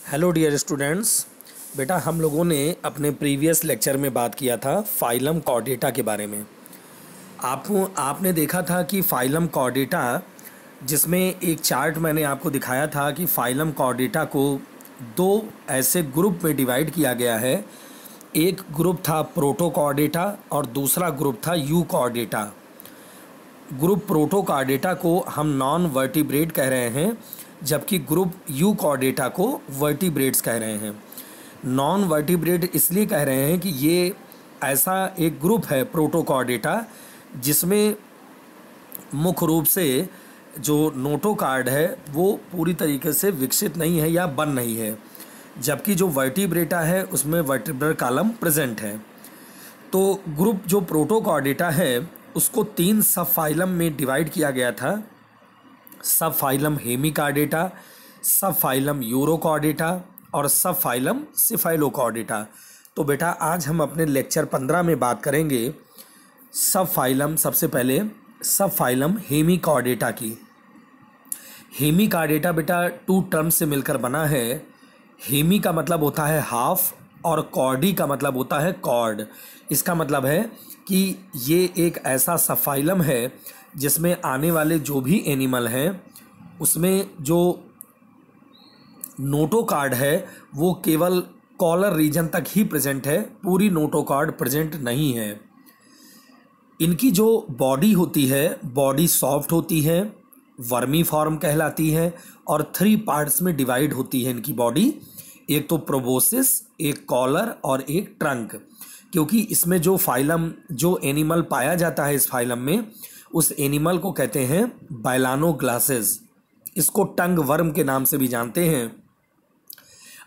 Hello dear students. बेटा, हम लोगों ने अपने प्रीवियस लेक्चर में बात किया था फाइलम कॉर्डेटा के बारे में। आपने देखा था कि फाइलम कॉर्डेटा, जिसमें एक चार्ट मैंने आपको दिखाया था कि फाइलम कॉर्डेटा को दो ऐसे ग्रुप में डिवाइड किया गया है। एक ग्रुप था प्रोटोकॉर्डेटा और दूसरा ग्रुप था यूकॉर्डेटा। ग्रुप प्रोटोकॉर्डेटा को हम नॉन वर्टिब्रेट कह रहे हैं, जबकि ग्रुप यूकॉर्डेटा को वर्टिब्रेट्स कह रहे हैं। नॉन वर्टिब्रेट इसलिए कह रहे हैं कि ये ऐसा एक ग्रुप है प्रोटोकॉर्डेटा जिसमें मुख्य रूप से जो नोटोकार्ड है वो पूरी तरीके से विकसित नहीं है या बन नहीं है, जबकि जो वर्टिब्रेटा है उसमें वर्टिब्रल कॉलम प्रेजेंट है। तो ग्रुप जो प्रोटोकॉर्डेटा है उसको 3 सब फाइलम में डिवाइड किया गया था। सब फाइलम हेमिकॉर्डेटा, सब फाइलम यूरोकॉर्डेटा और सब फाइलम सिफाइलोकॉर्डेटा। तो बेटा, आज हम अपने लेक्चर 15 में बात करेंगे सब फाइलम, सबसे पहले सब फाइलम हेमिकॉर्डेटा की। हेमिकॉर्डेटा बेटा 2 टर्म से मिलकर बना है। हेमी का मतलब होता है हाफ और कॉर्डी का मतलब होता है कॉर्ड। इसका मतलब है कि ये एक ऐसा सब फाइलम है जिसमें आने वाले जो भी एनिमल हैं उसमें जो नोटोकार्ड है वो केवल कॉलर रीजन तक ही प्रेजेंट है, पूरी नोटोकार्ड प्रेजेंट नहीं है। इनकी जो बॉडी होती है, बॉडी सॉफ्ट होती है, वर्मी फॉर्म कहलाती है और 3 पार्ट्स में डिवाइड होती है इनकी बॉडी। एक तो प्रोबोसिस, एक कॉलर और एक ट्रंक। क्योंकि इसमें जो फाइलम, जो एनिमल पाया जाता है इस फाइलम में, उस एनिमल को कहते हैं बैलानोग्लासेस। इसको टंग वर्म के नाम से भी जानते हैं।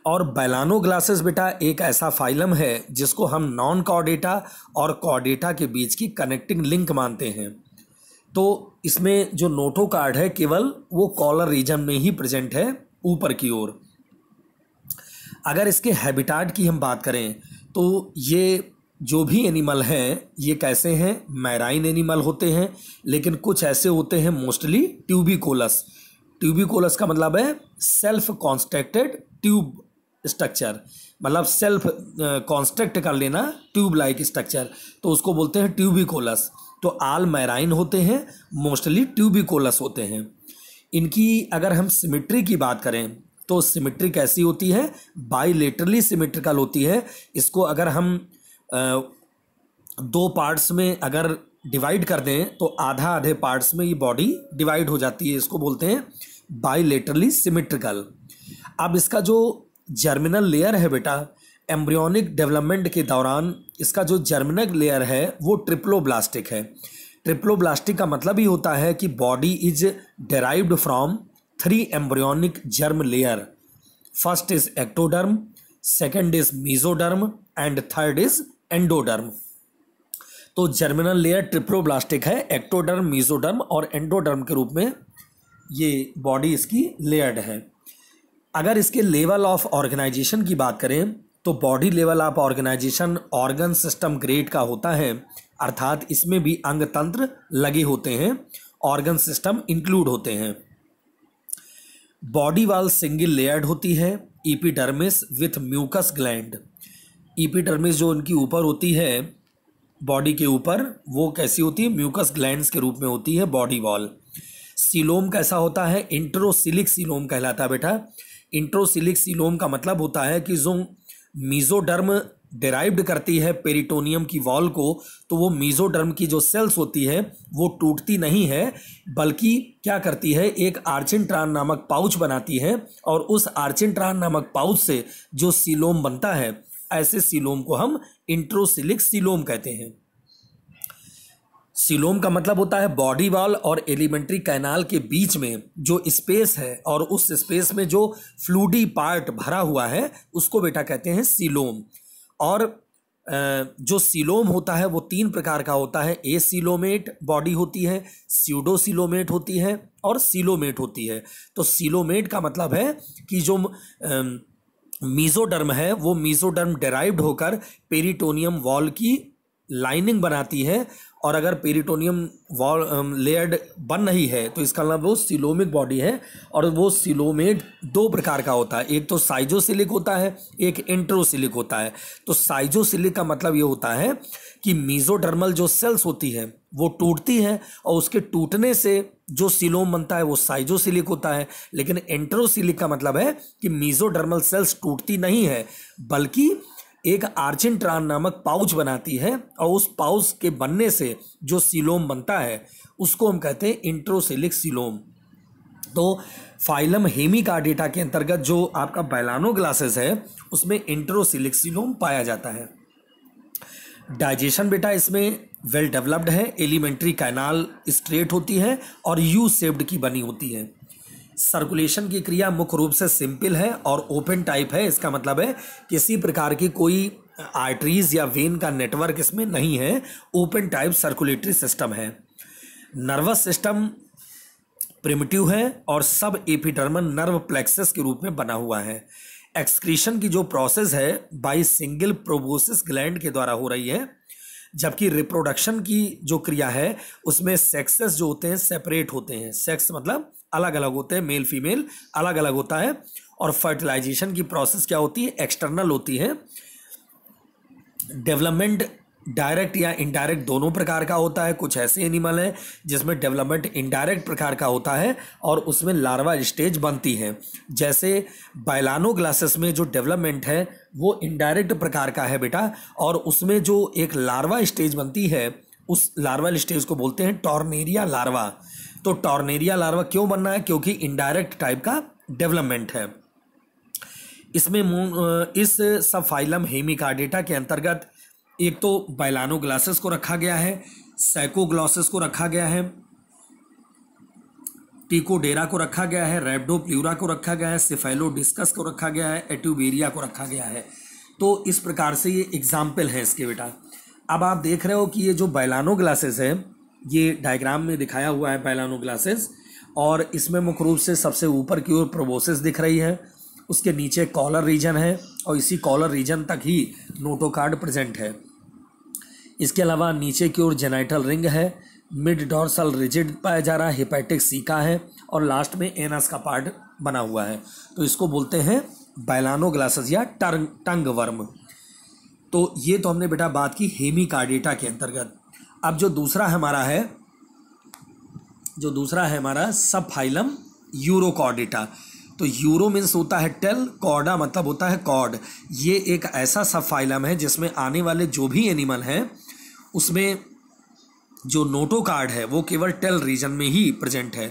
और बैलानोग्लासेस बेटा एक ऐसा फाइलम है जिसको हम नॉन कॉर्डेटा और कॉर्डेटा के बीच की कनेक्टिंग लिंक मानते हैं। तो इसमें जो नोटोकार्ड है केवल वो कॉलर रीजन में ही प्रेजेंट है, ऊपर की ओर। अगर इसके हैबिटाट की हम बात करें तो ये जो भी एनिमल हैं ये कैसे हैं, मैराइन एनिमल होते हैं, लेकिन कुछ ऐसे होते हैं मोस्टली ट्यूबिकोलस। ट्यूबिकोलस का मतलब है सेल्फ कॉन्स्ट्रक्टेड ट्यूब स्ट्रक्चर, मतलब सेल्फ कॉन्स्ट्रक्ट कर लेना ट्यूब लाइक स्ट्रक्चर, तो उसको बोलते हैं ट्यूबिकोलस। तो आल मैराइन होते हैं, मोस्टली ट्यूबिकोलस होते हैं। इनकी अगर हम सिमेट्री की बात करें तो सिमेट्री कैसी होती है, बाइलेटरली सिमेट्रिकल होती है। इसको अगर हम 2 पार्ट्स में अगर डिवाइड कर दें तो आधा आधे पार्ट्स में ये बॉडी डिवाइड हो जाती है। इसको बोलते हैं बाइलेटरली सिमेट्रिकल। अब इसका जो जर्मिनल लेयर है बेटा, एम्ब्रियोनिक डेवलपमेंट के दौरान इसका जो जर्मिनल लेयर है वो ट्रिप्लोब्लास्टिक है। ट्रिप्लोब्लास्टिक का मतलब ही होता है कि body is derived from 3 embryonic germ layer. First is ectoderm, second is mesoderm and third is endoderm. तो जर्मिनल लेयर ट्रिप्लोब्लास्टिक है, एक्टोडर्म, मीजोडर्म और एंडोडर्म के रूप में ये बॉडी इसकी लेयर्ड है। अगर इसके लेवल ऑफ ऑर्गेनाइजेशन की बात करें तो body level of organisation organ system grade का होता है, अर्थात इसमें भी अंग तंत्र लगे होते हैं, ऑर्गन सिस्टम इंक्लूड होते हैं। बॉडी वॉल सिंगल लेयर्ड होती है, epidermis with mucus gland. Epidermis जो उनकी ऊपर होती है बॉडी के ऊपर, वो कैसी होती है, म्यूकस ग्लैंड्स के रूप में होती है बॉडी वॉल। सीलोम कैसा होता है, इंट्रोसिलिक सीलोम कहलाता है बेटा। इंट्रोसिलिक सीलोम का मतलब होता है कि जो मीजोडर्म डिराइव्ड करती है पेरिटोनियम की वॉल को, तो वो मीजोडर्म की जो सेल्स होती है वो टूटती नहीं है, बल्कि क्या करती है, एक आर्चिनट्रान नामक पाउच बनाती है और उस आर्चिनट्रान नामक पाउच से जो सीलोम बनता है, ऐसे सीलोम को हम इंट्रोसिलिक सीलोम कहते हैं। सीलोम का मतलब होता है बॉडी वॉल और एलिमेंट्री कैनाल के बीच में जो स्पेस है और उस स्पेस में जो फ्लूडी पार्ट भरा हुआ है उसको बेटा कहते हैं सीलोम। और जो सीलोम होता है वो 3 प्रकार का होता है। ए सीलोमेट बॉडी होती है, स्यूडो सीलोमेट होती है और सीलोमेट होती है। तो सीलोमेट का मतलब है कि जो मीजोडर्म है वो मीजोडर्म डेराइव्ड होकर पेरिटोनियम वॉल की लाइनिंग बनाती है, और अगर पेरिटोनियम वॉल लेयर्ड बन रही है तो इसका मतलब वो सीलोमिक बॉडी है। और वो सीलोमेट दो प्रकार का होता है, एक तो साइजोसिलिक होता है, एक इंट्रोसिलिक होता है। तो साइजोसिलिक का मतलब ये होता है कि मीजोडर्मल जो सेल्स होती है वो टूटती है, और उसके टूटने से जो सीलोम बनता है वो साइजोसिलिक होता है। लेकिन एंट्रोसिलिक का मतलब है कि मीजोडर्मल सेल्स टूटती नहीं है, बल्कि एक आर्चिनट्रान नामक पाउच बनाती है, और उस पाउच के बनने से जो सीलोम बनता है उसको हम कहते हैं इंट्रोसिलिक सीलोम। तो फाइलम हेमिकार्डेटा के अंतर्गत जो आपका बैलानोग्लासेस है उसमें इंट्रोसिलिक सीलोम पाया जाता है। डाइजेशन बेटा इसमें वेल डेवलप्ड है, एलिमेंट्री कैनाल स्ट्रेट होती है और यू शेप्ड की बनी होती है। सर्कुलेशन की क्रिया मुख्य रूप से सिंपल है और ओपन टाइप है। इसका मतलब है किसी प्रकार की कोई आर्टरीज या वेन का नेटवर्क इसमें नहीं है, ओपन टाइप सर्कुलेटरी सिस्टम है। नर्वस सिस्टम प्रिमिटिव है और सब एपिडर्मल नर्व प्लेक्सस के रूप में बना हुआ है। एक्सक्रीशन की जो प्रोसेस है बाई सिंगल प्रोबोसिस ग्लैंड के द्वारा हो रही है, जबकि रिप्रोडक्शन की जो क्रिया है उसमें सेक्सेस जो होते हैं सेपरेट होते हैं। सेक्स मतलब अलग अलग होते हैं, मेल फीमेल अलग अलग होता है। और फर्टिलाइजेशन की प्रोसेस क्या होती है, एक्सटर्नल होती है। डेवलपमेंट डायरेक्ट या इनडायरेक्ट दोनों प्रकार का होता है। कुछ ऐसे एनिमल हैं जिसमें डेवलपमेंट इनडायरेक्ट प्रकार का होता है और उसमें लार्वा स्टेज बनती है। जैसे बैलानोग्लासेस में जो डेवलपमेंट है वो इनडायरेक्ट प्रकार का है बेटा, और उसमें जो एक लार्वा स्टेज बनती है उस लार्वा स्टेज को बोलते हैं टॉर्नेरिया लार्वा। तो टॉर्नेरिया लार्वा क्यों बनना है, क्योंकि इनडायरेक्ट टाइप का डेवलपमेंट है। इसमें इस सब फाइलम हेमिकार्डेटा के अंतर्गत एक तो बैलानोग्लासेस को रखा गया है, सैकोग्लॉसेस को रखा गया है, टिकोडेरा को रखा गया है, रैप्डोप्ल्यूरा को रखा गया है, सिफेलोडिस्कस को रखा गया है, एट्यूबेरिया को रखा गया है। तो इस प्रकार से ये एग्जाम्पल है इसके बेटा। अब आप देख रहे हो कि ये जो बैलानोग्लासेस है ये डायग्राम में दिखाया हुआ है बैलानोग्लासेस, और इसमें मुख्य रूप से सबसे ऊपर की ओर प्रोबोसिस दिख रही है, उसके नीचे कॉलर रीजन है और इसी कॉलर रीजन तक ही नोटोकार्ड प्रेजेंट है। इसके अलावा नीचे की ओर जेनाइटल रिंग है, मिड डॉर्सल रिजिड पाया जा रहा है, हिपैटिक सीका है और लास्ट में एनस का पार्ट बना हुआ है। तो इसको बोलते हैं बैलानोग्लासेस या टंग वर्म। तो ये तो हमने बेटा बात की हेमिकार्डेटा के अंतर्गत। अब जो दूसरा है हमारा सब फाइलम यूरोकॉर्डेटा। तो यूरो मीन्स होता है टेल, कॉर्डा मतलब होता है कॉर्ड। ये एक ऐसा सब फाइलम है जिसमें आने वाले जो भी एनिमल हैं उसमें जो नोटोकार्ड है वो केवल टेल रीजन में ही प्रेजेंट है।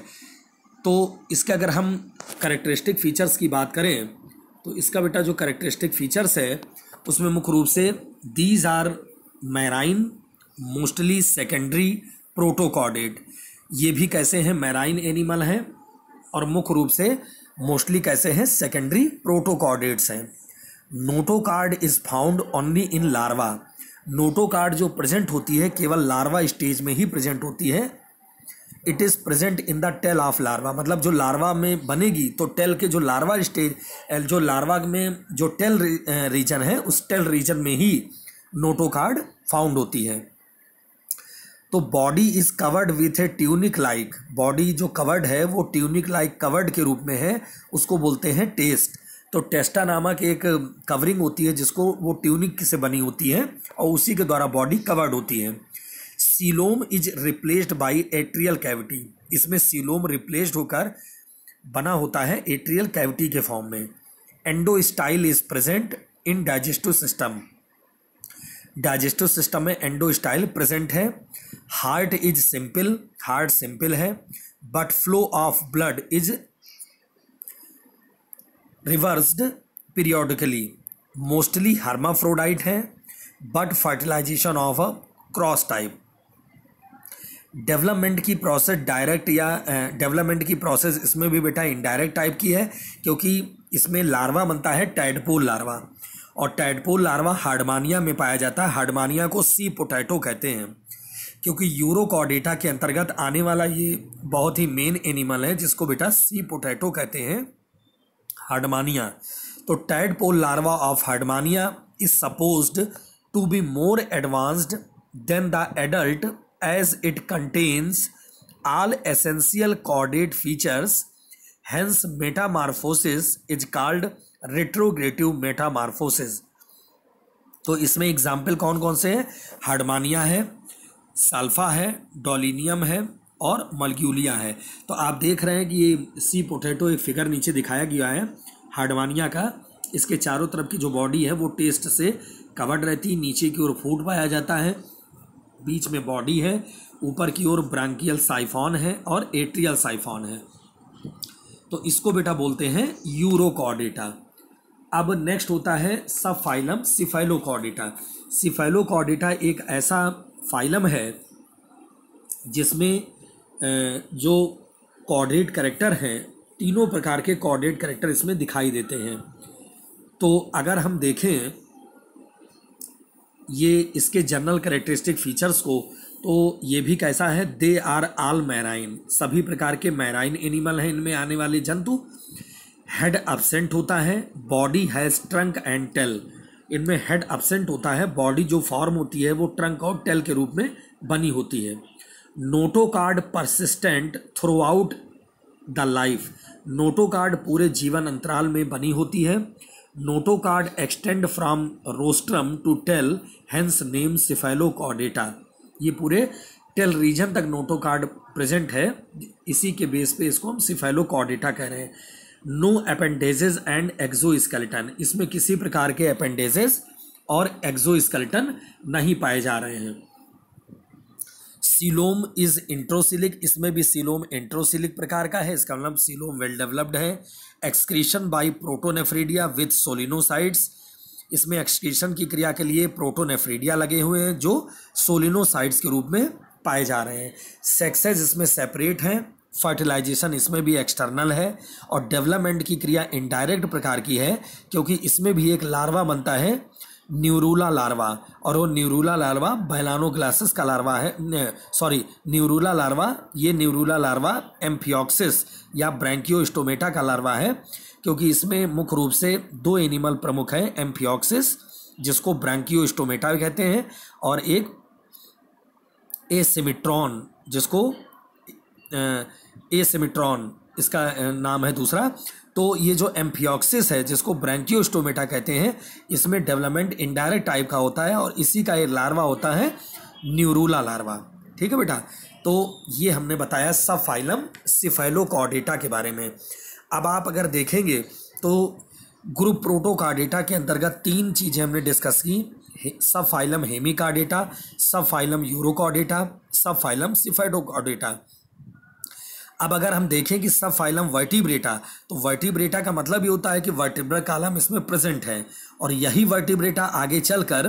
तो इसके अगर हम कैरेक्टरिस्टिक फीचर्स की बात करें तो इसका बेटा जो कैरेक्टरिस्टिक फीचर्स है उसमें मुख्य रूप से these are marine, mostly secondary protochordate. ये भी कैसे हैं, मैराइन एनिमल हैं और मुख्य रूप से मोस्टली कैसे हैं, सेकेंडरी प्रोटोकॉर्डेट्स हैं। Notochord is found only in larva. Notochord जो प्रेजेंट होती है केवल लार्वा स्टेज में ही प्रेजेंट होती है। It is present in the tail of larva, मतलब जो लार्वा में बनेगी तो टेल के जो लार्वा स्टेज, जो लार्वा में जो टेल रीजन है उस टेल रीजन में ही नोटोकार्ड फाउंड होती है। तो body is covered with A tunic like, body जो कवर्ड है वो ट्यूनिक लाइक कवर्ड के रूप में है, उसको बोलते हैं टेस्ट। तो टेस्टा नामक एक कवरिंग होती है जिसको वो ट्यूनिक से बनी होती है और उसी के द्वारा बॉडी कवर्ड होती है। Coelom is replaced by atrial cavity, इसमें सीलोम रिप्लेस्ड होकर बना होता है एट्रियल कैविटी के फॉर्म में। Endostyle is present in digestive system, digestive system में एंडोस्टाइल प्रेजेंट है। Heart is simple, heart simple है, but flow of blood is reversed periodically. Mostly hermaphrodite है but fertilization of a cross type. Development की process direct या development की process इसमें भी बेटा इनडायरेक्ट टाइप की है, क्योंकि इसमें लार्वा बनता है टैडपोल लार्वा, और टैडपोल लार्वा हार्डमानिया में पाया जाता है। हार्डमानिया को सी पोटैटो कहते हैं, क्योंकि यूरोकॉर्डेटा के अंतर्गत आने वाला ये बहुत ही मेन एनिमल है जिसको बेटा सी पोटैटो कहते हैं, हार्डमानिया। तो tadpole larva of Herdmania is supposed to be more advanced than the adult as it contains all essential chordate features, hence metamorphosis is called retrogressive metamorphosis। तो इसमें एग्जाम्पल कौन कौन से हैं? हार्डमानिया है, साल्फा है, डोलिनियम है और मलग्यूलिया है। तो आप देख रहे हैं कि ये सी पोटैटो एक फिगर नीचे दिखाया गया है हार्डमानिया का। इसके चारों तरफ की जो बॉडी है वो टेस्ट से कवर्ड रहती है, नीचे की ओर फूड पाया जाता है, बीच में बॉडी है, ऊपर की ओर ब्रांकियल साइफॉन है और एट्रियल साइफॉन है। तो इसको बेटा बोलते हैं यूरोकॉर्डेटा। अब नेक्स्ट होता है सब फाइलम सिफेलोकॉर्डेटा। सिफेलोकॉर्डेटा एक ऐसा फाइलम है जिसमें जो कॉर्डेट कैरेक्टर हैं, तीनों प्रकार के कॉर्डेट कैरेक्टर इसमें दिखाई देते हैं। तो अगर हम देखें ये इसके जनरल कैरेक्टरिस्टिक फीचर्स को, तो ये भी कैसा है? दे आर ऑल मैराइन, सभी प्रकार के मैराइन एनिमल हैं इनमें आने वाले जंतु। हेड अब्सेंट होता है, body has trunk and tail, इनमें हेड अब्सेंट होता है, बॉडी जो फॉर्म होती है वो ट्रंक और टेल के रूप में बनी होती है। Notochord persistent throughout the life, notochord पूरे जीवन अंतराल में बनी होती है। Notochord extend from rostrum to tail, hence name cephalochordata. ये पूरे टेल रीजन तक नोटोकार्ड प्रेजेंट है, इसी के बेस पे इसको हम सिफेलोकॉर्डेटा कह रहे हैं। नो अपेंडेजेस एंड एक्सोस्केलेटन, इसमें किसी प्रकार के अपेंडेजेस और एक्सोस्केलेटन नहीं पाए जा रहे हैं। सीलोम इज इंट्रोसिलिक, इसमें भी सीलोम इंट्रोसिलिक प्रकार का है, इसका मतलब सीलोम वेल डेवलप्ड है। एक्सक्रीशन बाय प्रोटोनेफ्रीडिया विथ सोलिनोसाइड्स, इसमें एक्सक्रीशन की क्रिया के लिए प्रोटोनेफ्रीडिया लगे हुए हैं जो सोलिनोसाइड्स के रूप में पाए जा रहे हैं। सेक्सेस इसमें सेपरेट हैं, फर्टिलाइजेशन इसमें भी एक्सटर्नल है और डेवलपमेंट की क्रिया इनडायरेक्ट प्रकार की है, क्योंकि इसमें भी एक लार्वा बनता है, न्यूरूला लार्वा, और वो न्यूरूला लार्वा बैलानोग्लासिस का लार्वा है, न्यूरूला लार्वा, ये न्यूरूला लार्वा एम्फियोक्सिस या ब्रैंकियोस्टोमेटा का लार्वा है, क्योंकि इसमें मुख्य रूप से दो एनिमल प्रमुख हैं, एम्फियोक्सिस जिसको ब्रैंकियोस्टोमेटा कहते हैं और एक एसिमिट्रॉन जिसको एसिमिट्रॉन इसका नाम है दूसरा। तो ये जो एम्फियोक्सिस है जिसको ब्रैंकियोस्टोमेटा कहते हैं, इसमें डेवलपमेंट इनडायरेक्ट टाइप का होता है और इसी का ये लार्वा होता है न्यूरूला लार्वा। ठीक है बेटा, तो ये हमने बताया सब फाइलम सिफेलोकॉर्डेटा के बारे में। अब आप अगर देखेंगे तो ग्रुप प्रोटोकार्डेटा के अंतर्गत तीन चीज़ें हमने डिस्कस की, सब फाइलम हेमिकार्डेटा, सब फाइलम यूरोकॉर्डेटा, सब फाइलम सिफेलोकॉर्डेटा। अब अगर हम देखें कि सब फाइलम वर्टिब्रेटा, तो वर्टिब्रेटा का मतलब ये होता है कि वर्टिब्रल कॉलम इसमें प्रेजेंट है, और यही वर्टिब्रेटा आगे चलकर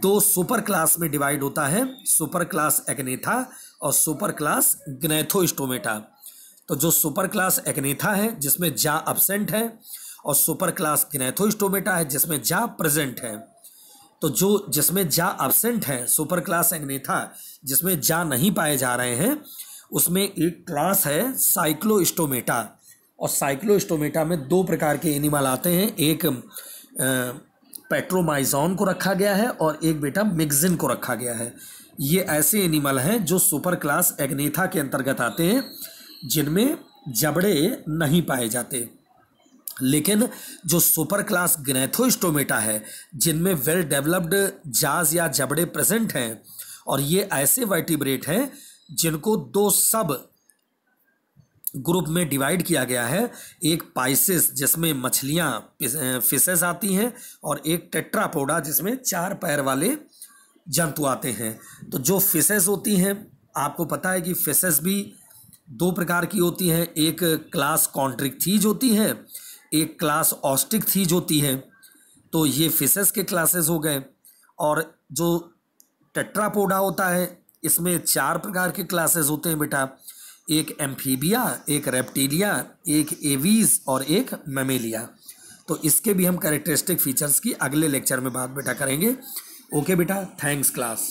दो सुपर क्लास में डिवाइड होता है, सुपर क्लास एग्नेथा और सुपर क्लास ग्नैथोस्टोमेटा। तो जो सुपर क्लास एग्नेथा है जिसमें जा अब्सेंट है और सुपर क्लास ग्नैथोस्टोमेटा है जिसमें जा प्रेजेंट है। तो जो जिसमें जा अब्सेंट है सुपर क्लास एग्नेथा, जिसमें जा नहीं पाए जा रहे हैं, उसमें एक क्लास है साइक्लोस्टोमेटा, और साइक्लोस्टोमेटा में दो प्रकार के एनिमल आते हैं, एक पेट्रोमाइजॉन को रखा गया है और एक बेटा मिक्सिन को रखा गया है। ये ऐसे एनिमल हैं जो सुपर क्लास एग्नेथा के अंतर्गत आते हैं जिनमें जबड़े नहीं पाए जाते। लेकिन जो सुपर क्लास ग्नैथोस्टोमेटा है जिनमें वेल डेवलप्ड जाज या जबड़े प्रेजेंट हैं, और ये ऐसे वर्टिब्रेट हैं जिनको दो सब ग्रुप में डिवाइड किया गया है, एक पाइसिस जिसमें मछलियाँ फिशेस आती हैं और एक टेट्रापोडा जिसमें चार पैर वाले जंतु आते हैं। तो जो फिशेस होती हैं, आपको पता है कि फिशेस भी दो प्रकार की होती हैं, एक क्लास कॉन्ट्रिक्थीज होती है, एक क्लास ऑस्टिकथीज होती है। तो ये फिशेस के क्लासेस हो गए। और जो टेट्रापोडा होता है इसमें चार प्रकार के क्लासेस होते हैं बेटा, एक एम्फीबिया, एक रेप्टिलिया, एक एवीज और एक मैमेलिया। तो इसके भी हम कैरेक्टरिस्टिक फीचर्स की अगले लेक्चर में बात बेटा करेंगे। ओके बेटा, थैंक्स क्लास।